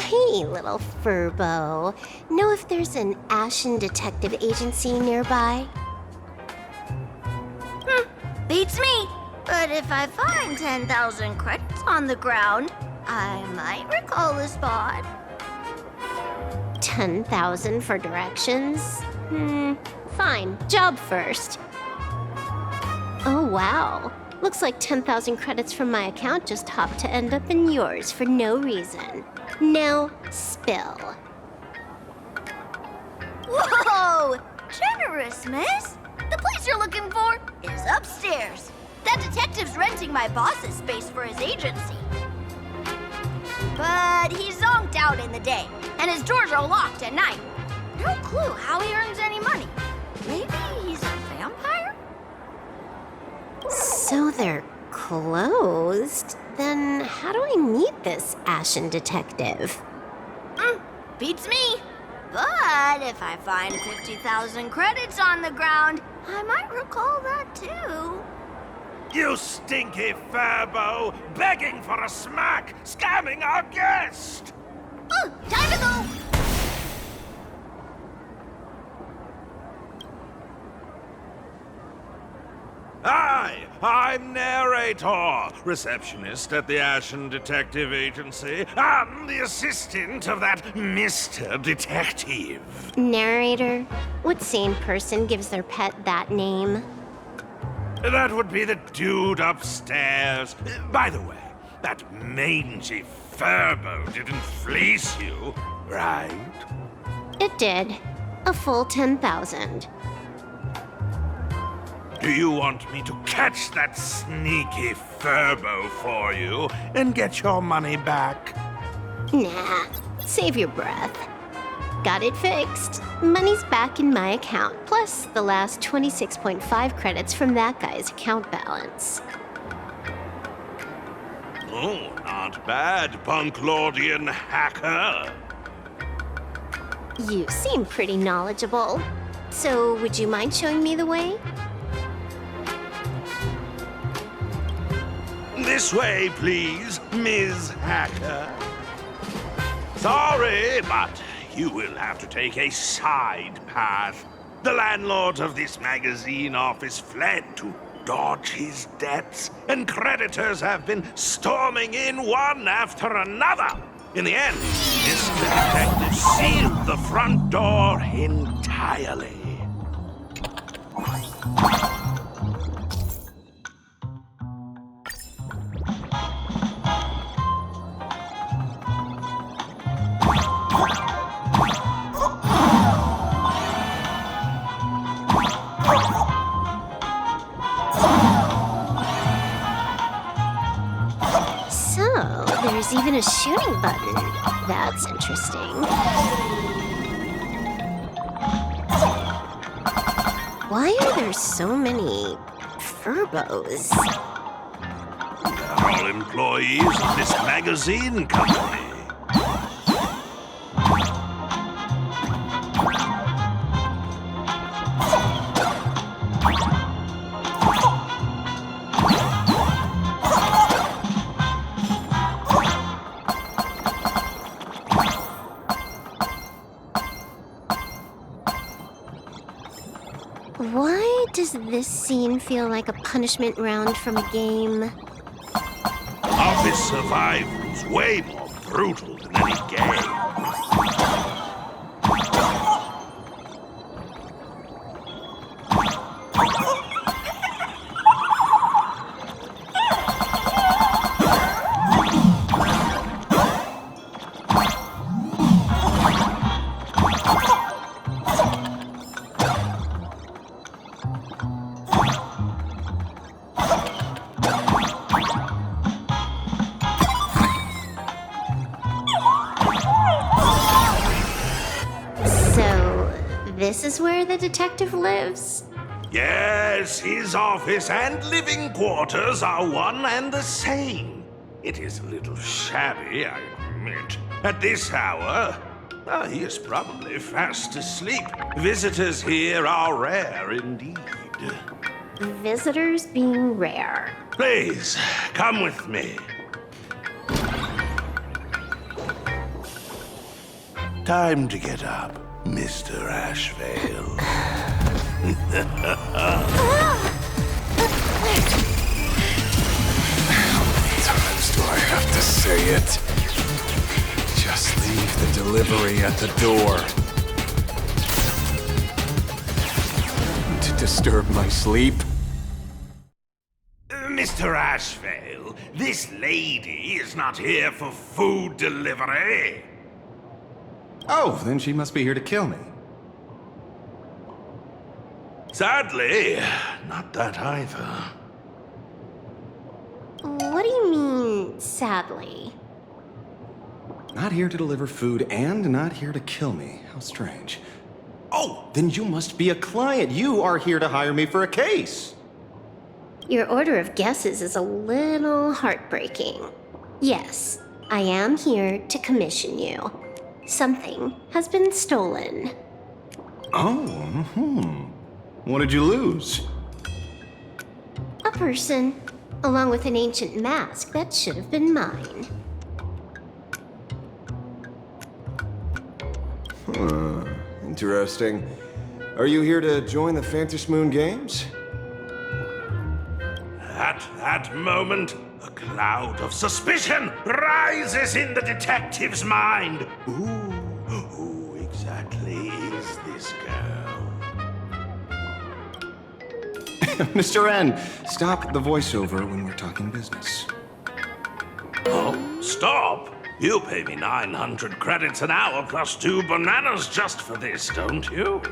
Hey, little furbo. Know if there's an Ashen detective agency nearby? Beats me. But if I find 10,000 credits on the ground, I might recall the spot. 10,000 for directions? Fine. Job first. Oh, wow. Looks like 10,000 credits from my account just hopped to end up in yours for no reason. Now, spill. Whoa! Generous, miss. The place you're looking for is upstairs. That detective's renting my boss's space for his agency. But he's zonked out in the day, and his doors are locked at night. No clue how he earns any money. Maybe he's a vampire? So they're closed? Then how do I meet this Ashen detective? Beats me. But if I find 50,000 credits on the ground, I might recall that too. You stinky furbo! Begging for a smack! Scamming our guest! Time to go! Hi, I'm Narrator, receptionist at the Ashen Detective Agency. I'm the assistant of that Mr. Detective. Narrator? What sane person gives their pet that name? That would be the dude upstairs. By the way, that mangy furbo didn't fleece you, right? It did. A full 10,000. Do you want me to catch that sneaky furbo for you and get your money back? Nah, save your breath. Got it fixed. Money's back in my account, plus the last 26.5 credits from that guy's account balance. Oh, not bad, Punklordian hacker. You seem pretty knowledgeable. So, would you mind showing me the way? This way, please, Ms. Hacker. Sorry, but you will have to take a side path. The landlord of this magazine office fled to dodge his debts, and creditors have been storming in one after another. In the end, Mr. Detective sealed the front door entirely. So, there's even a shooting button. That's interesting. Why are there so many furbos? They're all employees of this magazine company. Why does this scene feel like a punishment round from a game? Office survival's way more brutal than any game. This is where the detective lives? Yes, his office and living quarters are one and the same. It is a little shabby, I admit. At this hour, he is probably fast asleep. Visitors here are rare indeed. Visitors being rare. Please, come with me. Time to get up, Mr. ASHVEIL. How many times do I have to say it? Just leave the delivery at the door. To disturb my sleep? Mr. ASHVEIL, this lady is not here for food delivery. Oh, then she must be here to kill me. Sadly, not that either. What do you mean, sadly? Not here to deliver food and not here to kill me. How strange. Oh, then you must be a client. You are here to hire me for a case. Your order of guesses is a little heartbreaking. Yes, I am here to commission you. Something has been stolen. Oh, What did you lose? A person, along with an ancient mask that should have been mine. Interesting. Are you here to join the Fantasy Moon Games? At that moment, a cloud of suspicion rises in the detective's mind. Who exactly is this girl? Mr. N, stop the voiceover when we're talking business. Oh, stop! You pay me 900 credits an hour plus 2 bananas just for this, don't you?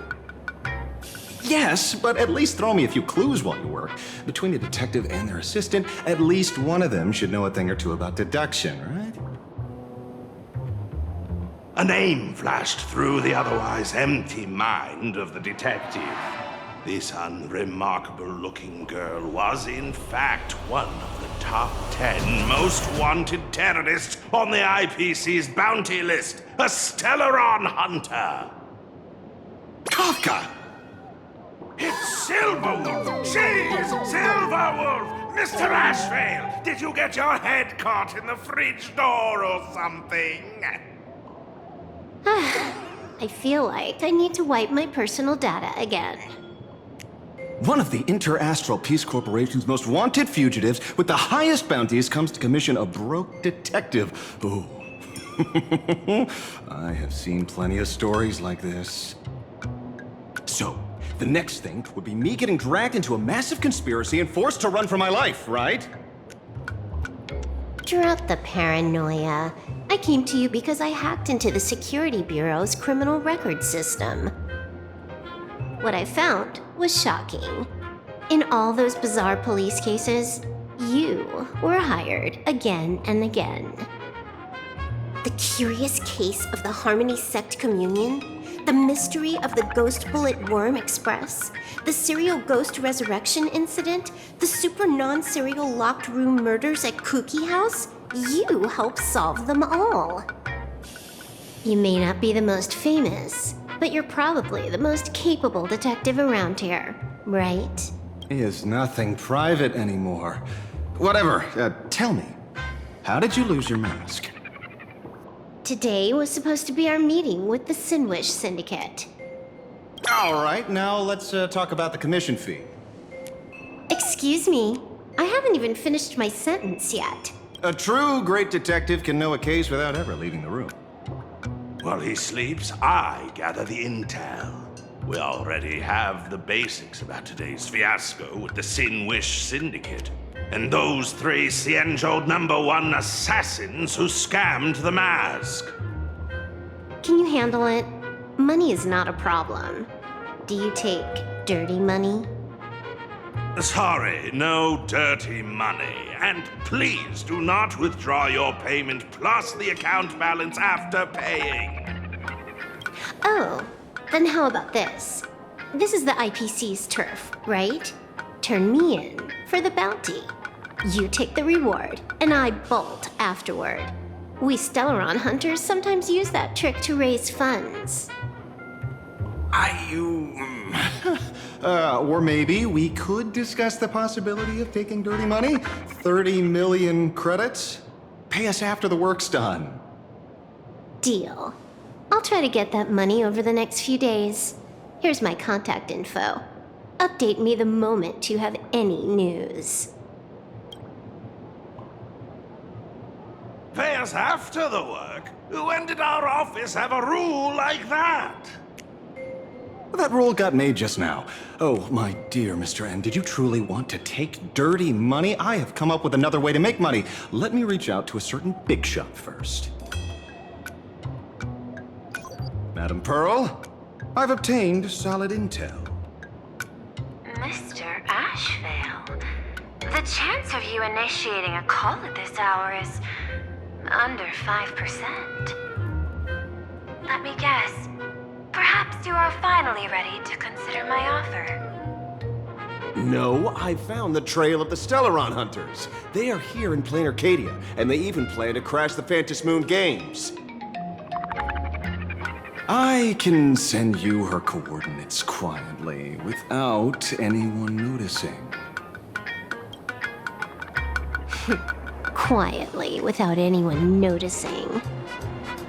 Yes, but at least throw me a few clues while you work. Between a detective and their assistant, at least one of them should know a thing or two about deduction, right? A name flashed through the otherwise empty mind of the detective. This unremarkable-looking girl was, in fact, one of the top 10 most wanted terrorists on the IPC's bounty list, a Stellaron hunter. Kafka! It's Silverwolf! She's Silverwolf! Mr. ASHVEIL, did you get your head caught in the fridge door or something? I feel like I need to wipe my personal data again. One of the Interastral Peace Corporation's most wanted fugitives with the highest bounties comes to commission a broke detective. Ooh. I have seen plenty of stories like this. So, the next thing would be me getting dragged into a massive conspiracy and forced to run for my life, right? Drop the paranoia. I came to you because I hacked into the Security Bureau's criminal record system. What I found was shocking. In all those bizarre police cases, you were hired again and again. The curious case of the Harmony Sect Communion, the mystery of the Ghost Bullet Worm Express, the serial ghost resurrection incident, the super non-serial locked room murders at Kooky House, you helped solve them all. You may not be the most famous, but you're probably the most capable detective around here, right? Is nothing private anymore. Whatever, tell me, how did you lose your mask? Today was supposed to be our meeting with the Sinwish Syndicate. All right, now let's talk about the commission fee. Excuse me, I haven't even finished my sentence yet. A true great detective can know a case without ever leaving the room. While he sleeps, I gather the intel. We already have the basics about today's fiasco with the Sinwish Syndicate, and those 3 Cienjo #1 assassins who scammed the mask. Can you handle it? Money is not a problem. Do you take dirty money? Sorry, no dirty money. And please do not withdraw your payment plus the account balance after paying. Oh, then how about this? This is the IPC's turf, right? Turn me in for the bounty. You take the reward, and I bolt afterward. We Stellaron hunters sometimes use that trick to raise funds. Or maybe we could discuss the possibility of taking dirty money? 30 million credits? Pay us after the work's done. Deal. I'll try to get that money over the next few days. Here's my contact info. Update me the moment you have any news. Pay us after the work? When did our office have a rule like that? That rule got made just now. Oh, my dear Mr. N, did you truly want to take dirty money? I have come up with another way to make money. Let me reach out to a certain big shot first. Madam Pearl, I've obtained solid intel. Mr. ASHVEIL, the chance of you initiating a call at this hour is under 5%. Let me guess. Perhaps you are finally ready to consider my offer. No, I found the trail of the Stellaron Hunters. They are here in plain Arcadia, and they even plan to crash the Phantasmoon Games. I can send you her coordinates quietly, without anyone noticing. Quietly, without anyone noticing.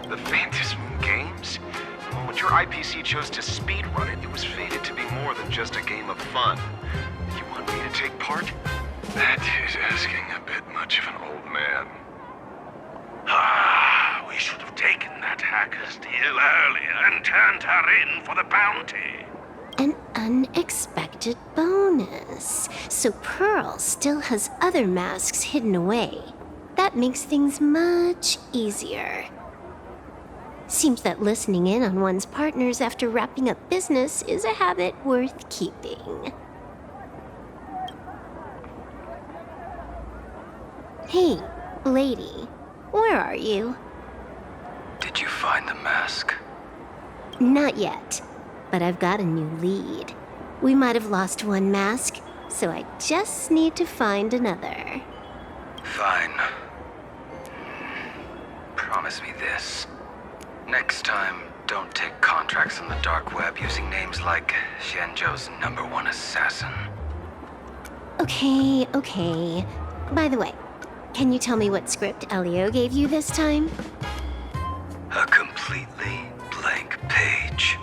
The Phantasmoon Games? Well, when your IPC chose to speedrun it, it was fated to be more than just a game of fun. You want me to take part? That is asking a bit much of an old man. We should have taken that hacker's deal earlier and turned her in for the bounty. An unexpected bonus. So Pearl still has other masks hidden away. That makes things much easier. Seems that listening in on one's partners after wrapping up business is a habit worth keeping. Hey, lady, where are you? Did you find the mask? Not yet, but I've got a new lead. We might have lost one mask, so I just need to find another. Fine. Promise me this. Next time, don't take contracts on the dark web using names like Xianzhou's #1 assassin. Okay. By the way, can you tell me what script Elio gave you this time? A completely blank page.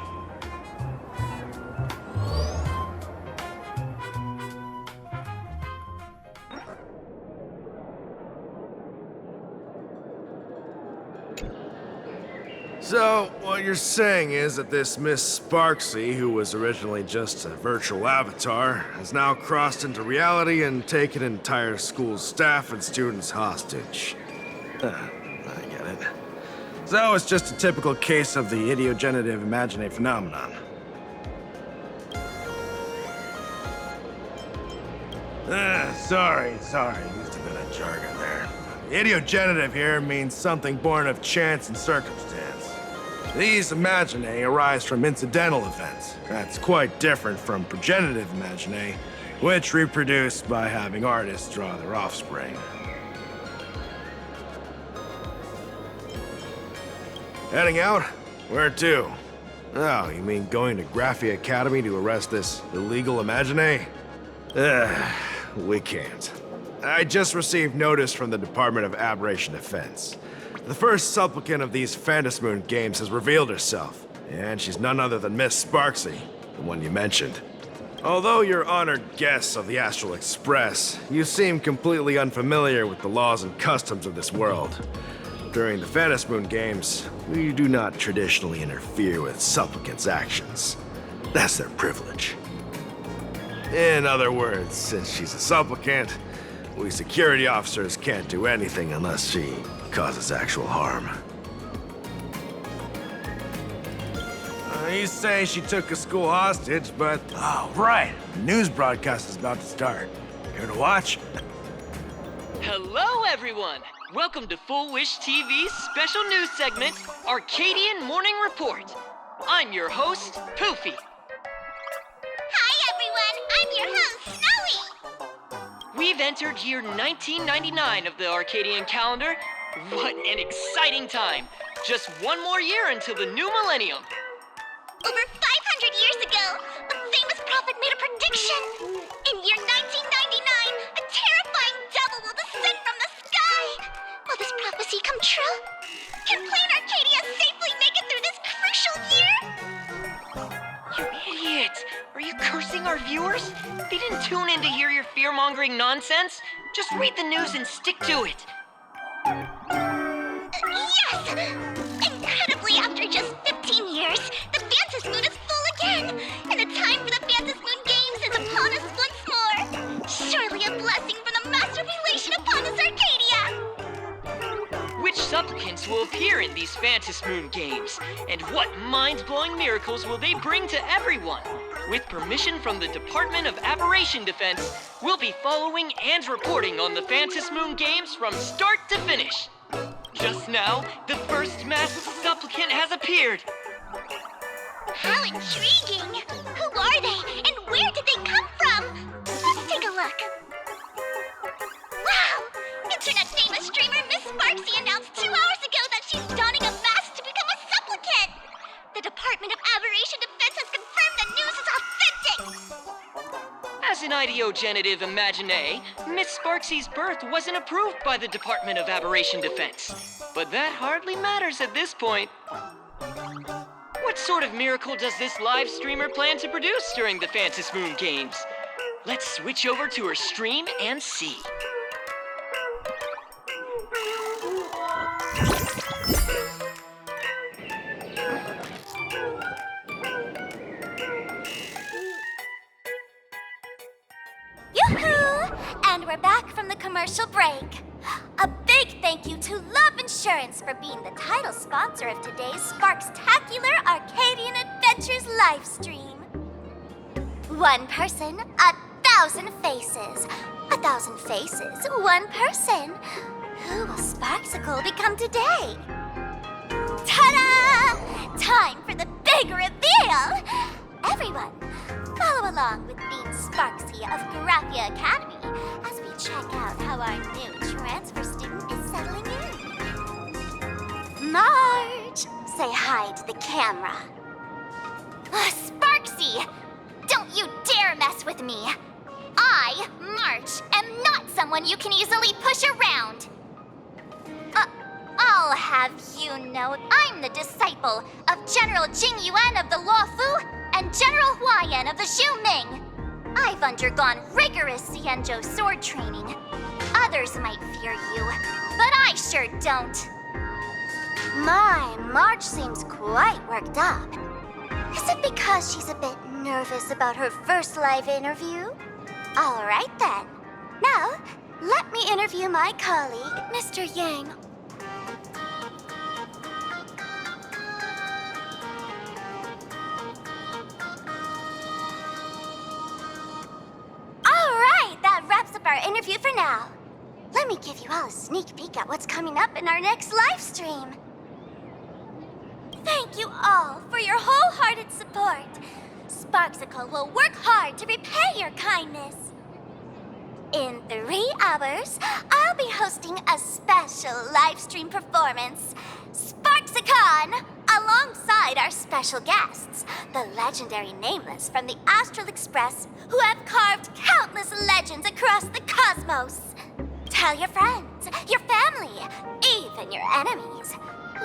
So, what you're saying is that this Miss Sparksy, who was originally just a virtual avatar, has now crossed into reality and taken an entire school's staff and students hostage. I get it. So, it's just a typical case of the idiogenerative imaginae phenomenon. Sorry, used a bit of jargon there. Idiogenerative here means something born of chance and circumstance. These imaginae arise from incidental events. That's quite different from progenitive imaginae, which reproduce by having artists draw their offspring. Heading out? Where to? Oh, you mean going to Graphia Academy to arrest this illegal imaginae? We can't. I just received notice from the Department of Aberration Defense. The first supplicant of these Phantasmoon Games has revealed herself, and she's none other than Miss Sparksy, the one you mentioned. Although you're honored guests of the Astral Express, you seem completely unfamiliar with the laws and customs of this world. During the Phantasmoon Games, we do not traditionally interfere with supplicants' actions. That's their privilege. In other words, since she's a supplicant, we security officers can't do anything unless she causes actual harm. You say she took a school hostage, but... Oh, right. The news broadcast is about to start. Here to watch? Hello, everyone! Welcome to Full Wish TV's special news segment, Arcadian Morning Report. I'm your host, Poofy. Hi, everyone. I'm your host, Snowy. We've entered year 1999 of the Arcadian calendar. What an exciting time! Just one more year until the new millennium. Over 500 years ago, a famous prophet made a prediction. In year 1999, a terrifying devil will descend from the sky. Will this prophecy come true? Can plain Arcadia safely make it through this crazy our viewers? They didn't tune in to hear your fear-mongering nonsense. Just read the news and stick to it. Yes! Incredibly, after just 15 years, the Fantasy Moon is full again! And the time for the Fantasy Moon Games is upon us once more! Surely a blessing from the Master Relation upon us, Arcadia! Which supplicants will appear in these Fantasy Moon games? And what mind-blowing miracles will they bring to everyone? With permission from the Department of Aberration Defense, we'll be following and reporting on the Fantasy Moon games from start to finish. Just now, the first masked supplicant has appeared. How intriguing! Who are they, and where did they come from? Let's take a look. Wow! Internet famous streamer Miss Sparksy announced 2 hours ago that she's donning a mask to become a supplicant! The Department of Aberration Defense has confirmed the news is authentic! As an ideogenitive imagine, Miss Sparksy's birth wasn't approved by the Department of Aberration Defense. But that hardly matters at this point. What sort of miracle does this live streamer plan to produce during the Fantasy Moon games? Let's switch over to her stream and see. Yoo-hoo! And we're back from the commercial break. A big thank you to Love Insurance for being the title sponsor of today's Sparkstacular Arcadian Adventures live stream. One person, 1,000 faces. 1,000 faces, one person. Who will Sparksicle become today? Ta-da! Time for the big reveal! Everyone, follow along with Bean Sparksy of Graphia Academy as we check out how our new transfer student is settling in. Marge, say hi to the camera. Sparksy, don't you dare mess with me. I, Marge, am not someone you can easily push around. I'll have you know, I'm the disciple of General Jing Yuan of the Luofu and General Huayan of the Xu Ming. I've undergone rigorous Xianzhou sword training. Others might fear you, but I sure don't. My, Marge seems quite worked up. Is it because she's a bit nervous about her first live interview? All right then. Now, let me interview my colleague, Mr. Yang. Our interview for now. Let me give you all a sneak peek at what's coming up in our next live stream. Thank you all for your wholehearted support. Sparksicle will work hard to repay your kindness. In 3 hours, I'll be hosting a special live stream performance, Sparksicon, alongside our special guests, the legendary Nameless from the Astral Express, who have carved countless legends across the cosmos. Tell your friends, your family, even your enemies.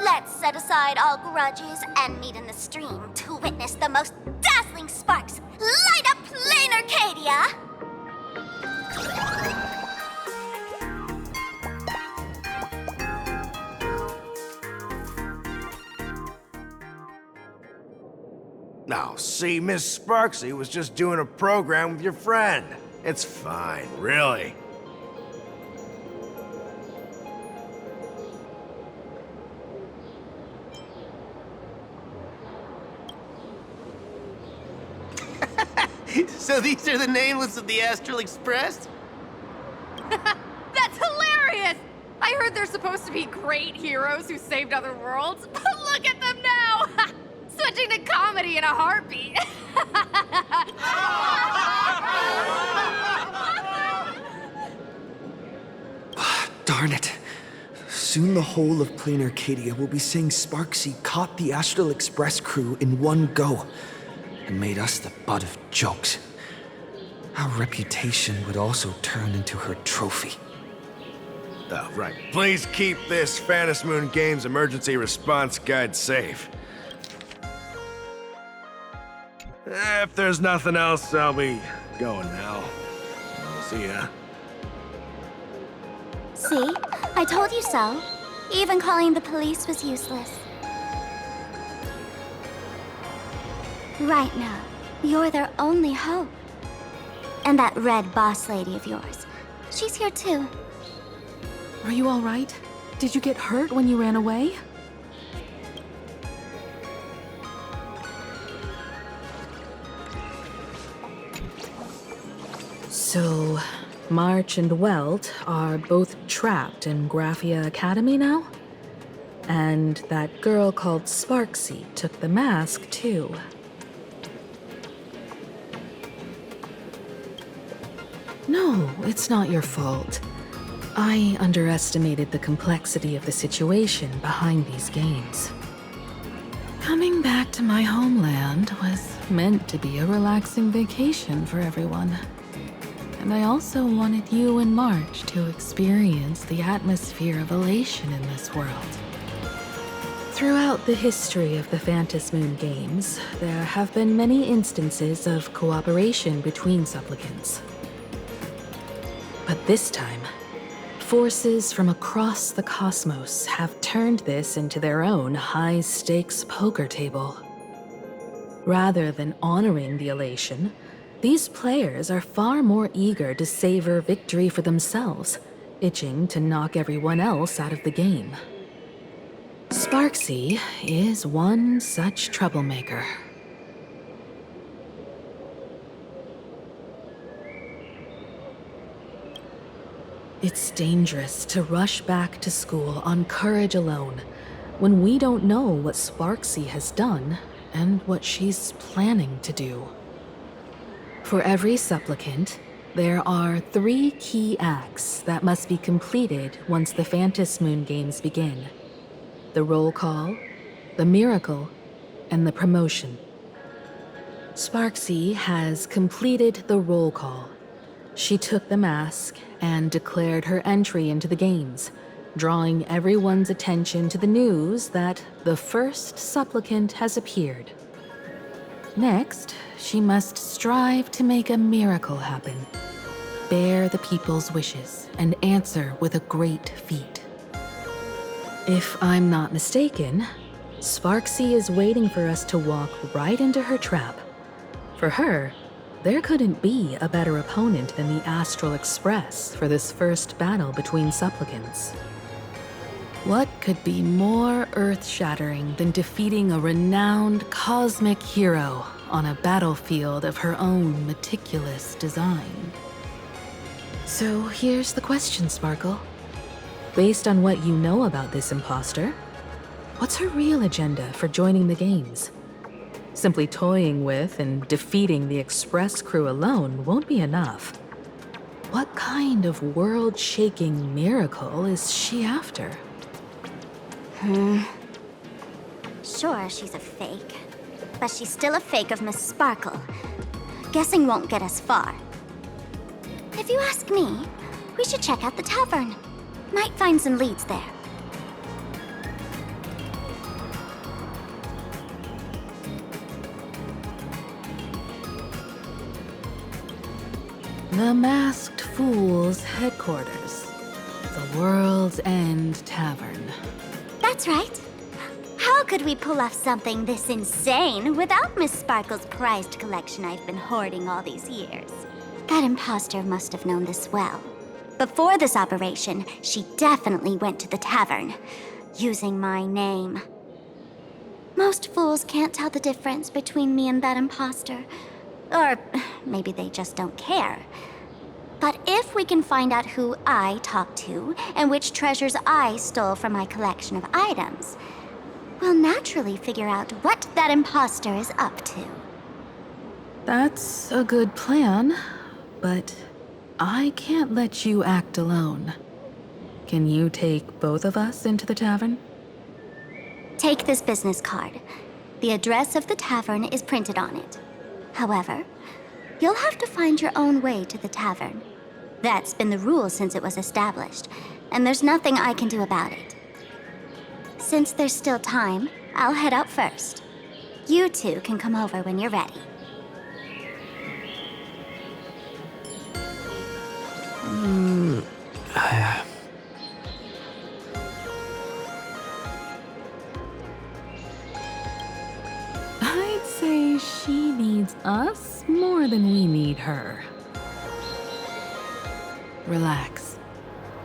Let's set aside all grudges and meet in the stream to witness the most dazzling sparks light up Plain Arcadia! Now, see, Miss Sparksy was just doing a program with your friend. It's fine, really. So these are the nameless of the Astral Express? That's hilarious! I heard they're supposed to be great heroes who saved other worlds, but look at them now! Switching to comedy in a heartbeat. Darn it. Soon the whole of Plain Arcadia will be saying Sparksy caught the Astral Express crew in one go and made us the butt of jokes. Our reputation would also turn into her trophy. Oh, right. Please keep this Fantasy Moon Games emergency response guide safe. If there's nothing else, I'll be going now. See ya. See? I told you so. Even calling the police was useless. Right now, you're their only hope. And that red boss lady of yours, she's here too. Are you all right? Did you get hurt when you ran away? So, March and Welt are both trapped in Graphia Academy now? And that girl called Sparksy took the mask, too. No, it's not your fault. I underestimated the complexity of the situation behind these games. Coming back to my homeland was meant to be a relaxing vacation for everyone. And I also wanted you and March to experience the atmosphere of elation in this world. Throughout the history of the Phantom Moon games, there have been many instances of cooperation between supplicants. But this time, forces from across the cosmos have turned this into their own high-stakes poker table. Rather than honoring the elation, these players are far more eager to savor victory for themselves, itching to knock everyone else out of the game. Sparksy is one such troublemaker. It's dangerous to rush back to school on courage alone, when we don't know what Sparksy has done and what she's planning to do. For every supplicant, there are 3 key acts that must be completed once the Phantom Moon games begin. The roll call, the miracle, and the promotion. Sparksy has completed the roll call. She took the mask and declared her entry into the games, drawing everyone's attention to the news that the first supplicant has appeared. Next, she must strive to make a miracle happen, bear the people's wishes, and answer with a great feat. If I'm not mistaken, Sparksy is waiting for us to walk right into her trap. For her, there couldn't be a better opponent than the Astral Express for this first battle between supplicants. What could be more earth-shattering than defeating a renowned cosmic hero on a battlefield of her own meticulous design? So here's the question, Sparkle. Based on what you know about this imposter, what's her real agenda for joining the games? Simply toying with and defeating the Express crew alone won't be enough. What kind of world-shaking miracle is she after? Sure, she's a fake. But she's still a fake of Miss Sparkle. Guessing won't get us far. If you ask me, we should check out the tavern. Might find some leads there. The Masked Fool's headquarters. The World's End Tavern. That's right. How could we pull off something this insane without Miss Sparkle's prized collection I've been hoarding all these years? That imposter must have known this well. Before this operation, she definitely went to the tavern, using my name. Most fools can't tell the difference between me and that imposter. Or maybe they just don't care. But if we can find out who I talked to and which treasures I stole from my collection of items, we'll naturally figure out what that imposter is up to. That's a good plan, but I can't let you act alone. Can you take both of us into the tavern? Take this business card. The address of the tavern is printed on it. However, you'll have to find your own way to the tavern. That's been the rule since it was established, and there's nothing I can do about it. Since there's still time, I'll head out first. You two can come over when you're ready. I'd say she needs us more than we need her. Relax.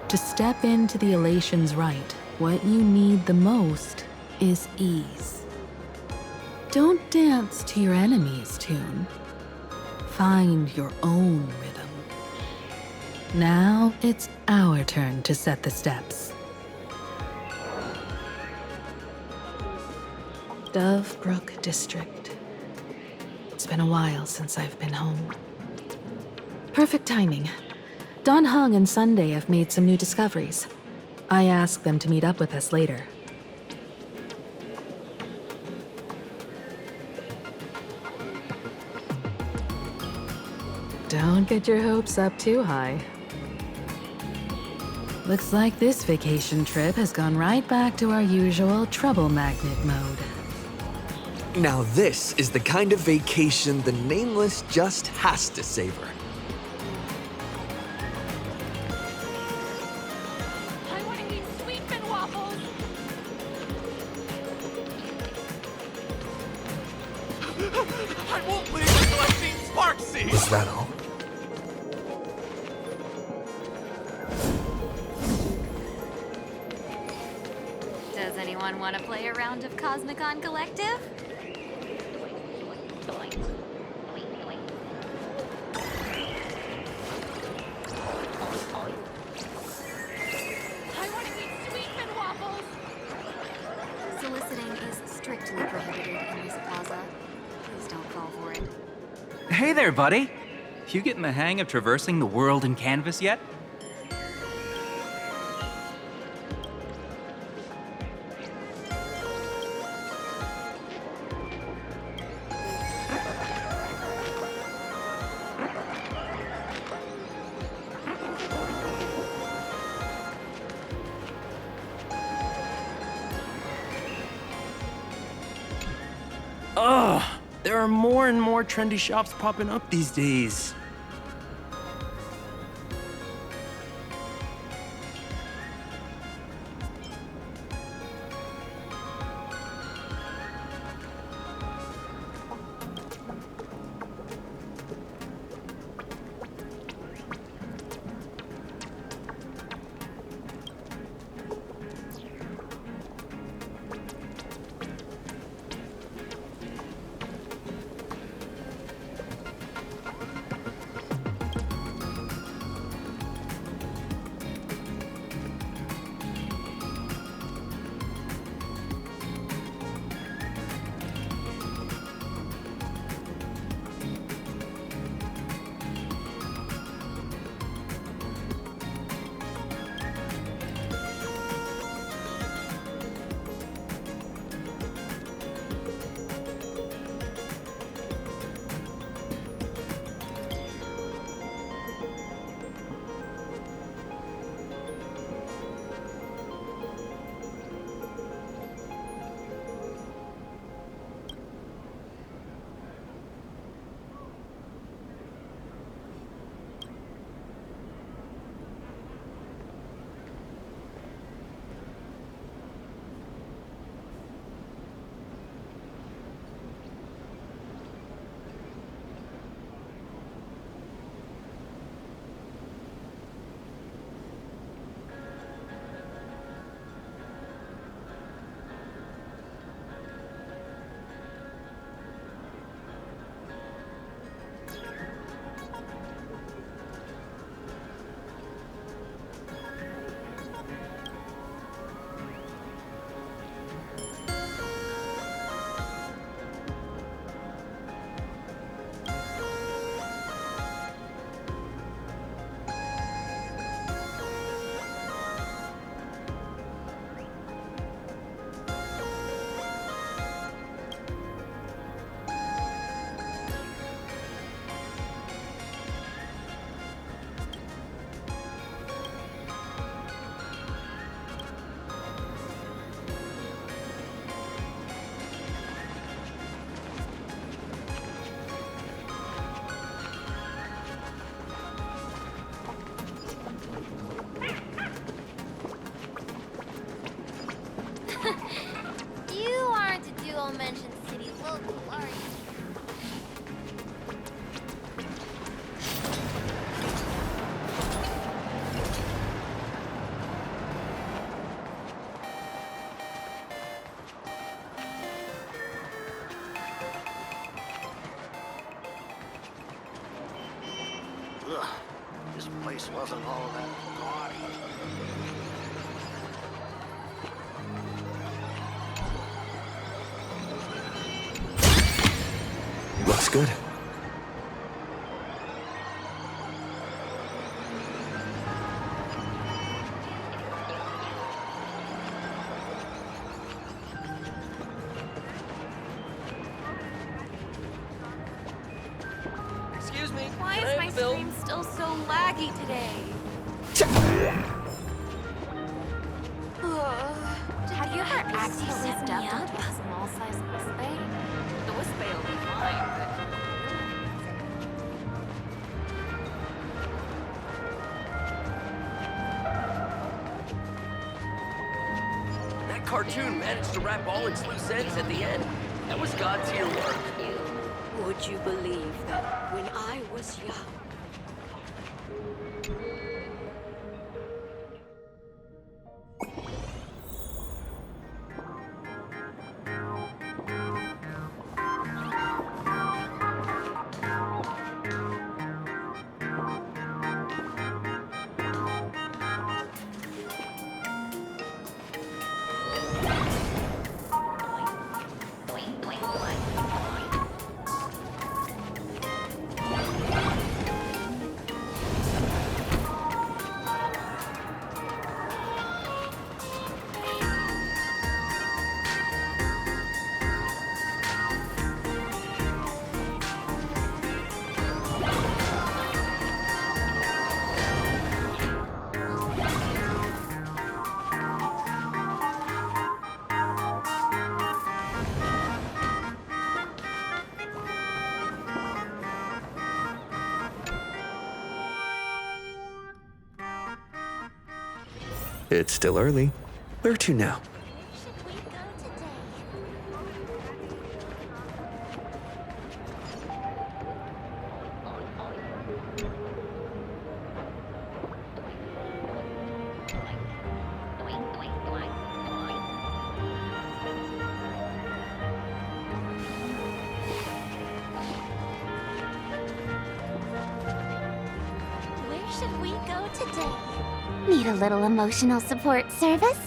To step into the Elation's right, what you need the most is ease. Don't dance to your enemy's tune. Find your own rhythm. Now it's our turn to set the steps. Dovebrook District. It's been a while since I've been home. Perfect timing. Don Hung and Sunday have made some new discoveries. I asked them to meet up with us later. Don't get your hopes up too high. Looks like this vacation trip has gone right back to our usual trouble magnet mode. Now this is the kind of vacation the Nameless just has to savor. I want to eat sweet and waffles. I won't leave until I've seen Sparksy! Is that all? Does anyone want to play a round of Cosmicon Collective? I want to eat sweet and waffles. Soliciting is strictly prohibited in this plaza. Please don't fall for it. Hey there, buddy. You getting the hang of traversing the world in canvas yet? Ugh, there are more and more trendy shops popping up these days. place wasn't all that gaudy. Looks good. Excuse me. Why can I is have my the bill? stream still so laggy today? Have you ever accidentally stepped onto a small-sized whispay? The whispay will be fine, but... That cartoon managed to wrap all its loose ends at the end. That was God-tier work. Would you believe that when I was young, It's still early. Where to now? Should we go today? Where should we go today? Need a little emotional support service?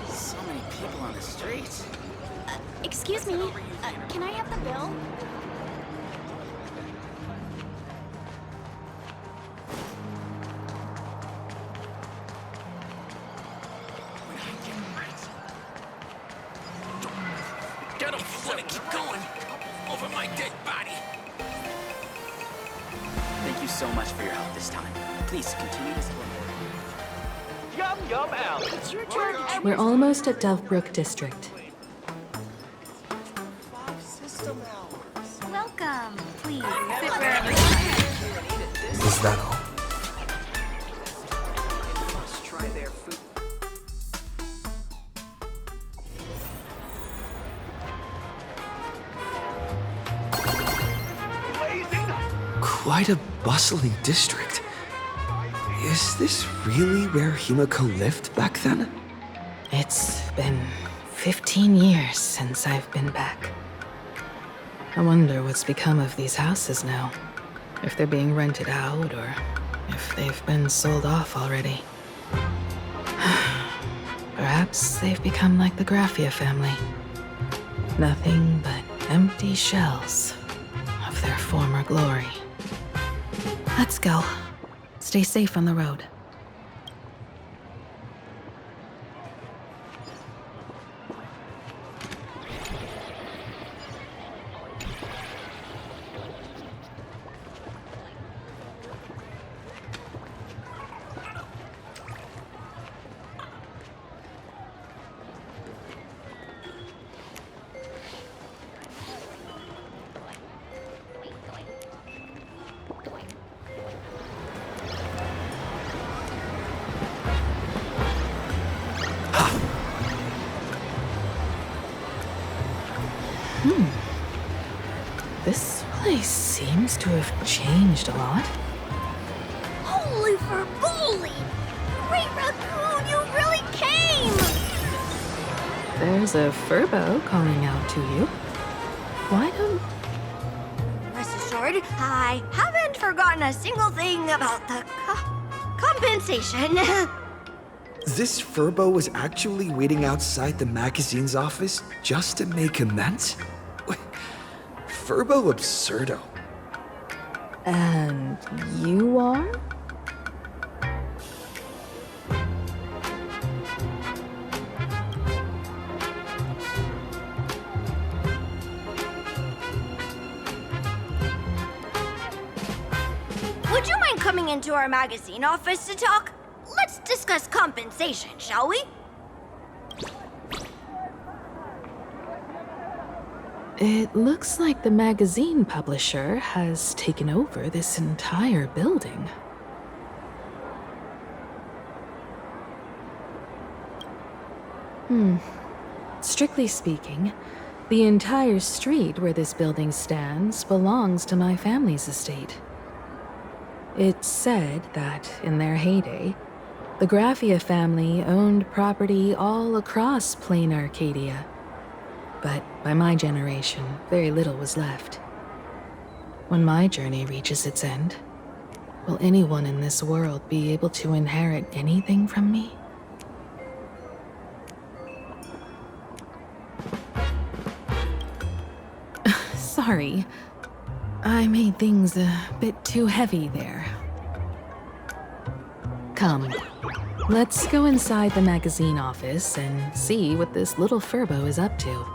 So many people on the streets. Excuse me, can I have the bill? Get him! Let it keep going! Over my dead body! Thank you so much for your help this time. Please continue to support. Yum yum out. It's your turn. We're almost at Delvebrook District. Welcome. Please, sit wherever you like. Is that all? Let's try their food. Quite a bustling district. Is this really where Himiko lived back then? It's been 15 years since I've been back. I wonder what's become of these houses now. If they're being rented out or if they've been sold off already. Perhaps they've become like the Graffia family. Nothing but empty shells of their former glory. Let's go. Stay safe on the road. This place seems to have changed a lot. Holy for bully! Great Raccoon, you really came! There's a Furbo calling out to you. Why don't... Rest assured, I haven't forgotten a single thing about the compensation. This Furbo was actually waiting outside the magazine's office just to make amends? Furbo absurdo. And you are? Would you mind coming into our magazine office to talk? Let's discuss compensation, shall we? It looks like the magazine publisher has taken over this entire building. Strictly speaking, the entire street where this building stands belongs to my family's estate. It's said that, in their heyday, the Graphia family owned property all across plain Arcadia. But by my generation, very little was left. When my journey reaches its end, will anyone in this world be able to inherit anything from me? Sorry, I made things a bit too heavy there. Come, let's go inside the magazine office and see what this little Furbo is up to.